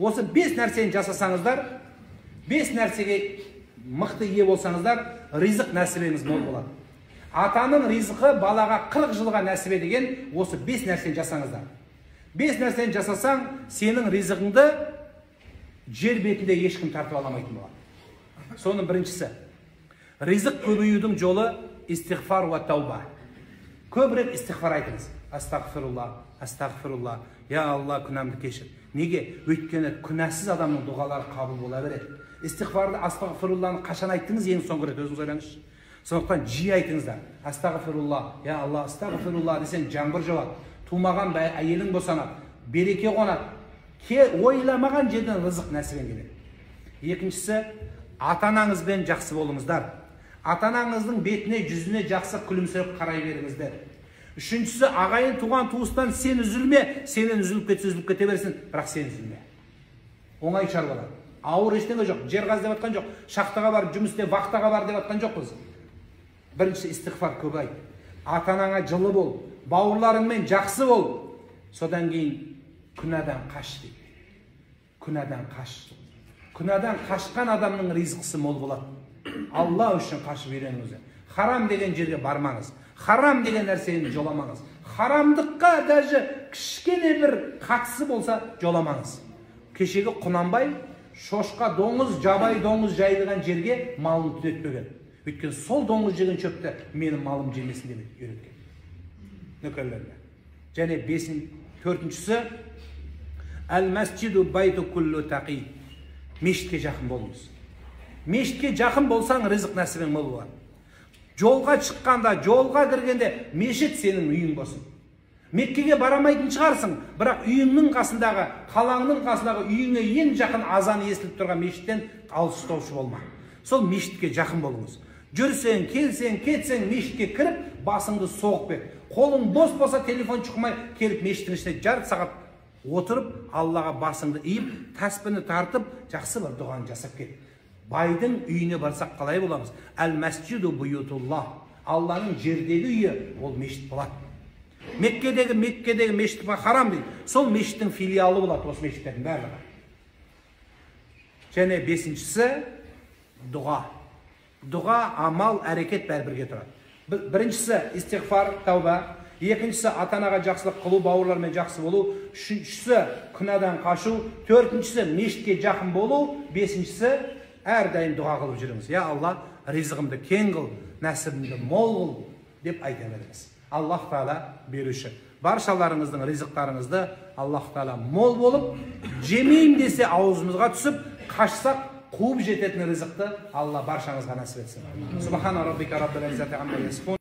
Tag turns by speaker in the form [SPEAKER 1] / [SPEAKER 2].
[SPEAKER 1] Осы 5 нәрсені жасасаңыздар, 5 нәрсеге мықты ие болсаңыздар, ризық нәсібеңіз мол болады. Атаның ризқы балаға 40 жылға нәсібе деген осы 5 нәрсені жасаңыздар. 5 нәрсені жасасаң, сенің ризығыңды жер бетінде ешкім тартып аламайтын болады. Соның біріншісі, ризық көбеюдің жолы истиғфар ва тауба. Көбірек истиғфар айтыңыз. Астағфирулла, астағфирулла, я Алла, күнәмді кешір. Неге? Өйткені күнәсіз адамның дұғалары қабыл бола береді. Истиғфарды, астағфирулланы қашан айттыңыз, ең соңғы рет өзіңіз ойлаңызшы. Сондықтан жиі айтыңыздар. Астағфирулла, я Алла, астағфирулла десең жаңбыр жауады. Тумаған әйелің босанады, береке қонады. Ойламаған жерден рызық нәсібен келеді. Екіншісі, ата-анаңызбен жақсы болыңыздар. Ата-анаңыздың бетіне, жүзіне жақсы күлімсіреп қарай беріңіздер. Үшіншісі, ағайын туған туыстан сен үзілме, сенен үзіліп кете берсін, бірақ сен үзілме. Оңай шаруалар. Ауыр ештеңе жоқ, жер қаз деп атқан жоқ, шахтаға бар, жұмыс істе, вахтаға бар деп атқан жоқпыз. Бірінші истиғфар көп айт. Ата-анаңа жылы бол, бауырларыңмен жақсы бол. Содан кейін күнәдан қаш дейді. Күнәдан қаш. Күнәдан қашқан адамның ризқысы мол болады. Алла үшін қашып үйреніңіз. Харам деген жерге бармаңыз. Харам деген нәрсені жоламаңыз. Харамдыққа даже кішкене бір қатысы болса жоламаңыз. Кешегі Құнанбай шошқа доңыз, жабай доңыз жайылған жерге малын түнетпеген. Өйткені сол доңыз жеген шөпті менің малым жемесін деп үйреткен. Нөкерлерге. Және 4-шісі әл-мәсджиду байту күллу тақи. Мешітке жақын болыңыз. Мешітке жақын болсаң, ризық нәсібің мол болады. Жолға шыққанда, жолға кіргенде мешіт сенің үйің болсын. Меккеге барамайтын шығарсың, бірақ үйіңнің қасындағы, қалаңның қасындағы үйіңе ең жақын азан естіліп тұрған мешіттен алыстаушы болма. Сол мешітке жақын болыңыз. Жүрсең, келсең, кетсең, мешітке кіріп, басыңды соғып бер. Қолың бос болса, телефон шықмай, келіп мешіттің ішіне жарты сағат отырып, Аллаға басыңды иіп, тәспіні тартып, жақсы бір дұғаны жасап кет. Байдың үйіне барсақ қалай боламыз? Әл-мәсджиду буютулла. Алланың жердегі үйі, ол мешіт болады. Меккедегі мешіт харам дейді. Сол мешіттің филиалы болады, осы мешіттердің барлығы. Және 5-шісі дұға. Дұға, амал, әрекет бәрі бірге тұрады. Біріншісі истиғфар, тауба. Екіншісі ата-анаға жақсылық қылу, бауырлармен жақсы болу. Үшіншісі күнәдан қашу. 4-шісі мешітке жақын болу. 5-шісі әрдайым дұға қылып жүріңіз. Я Алла, ризығымды кең қыл, нәсібімді мол қыл деп айта беріңіз. Аллах Таала беруші. Баршаларыңыздың ризықтарыңызды Аллах Таала мол болып, жемейім десе аузымызға түсіп, қашсақ қуып жететін ризықты Алла баршаңызға нәсіп етсін. Субхана раббика раббил иzzати амма ясифун.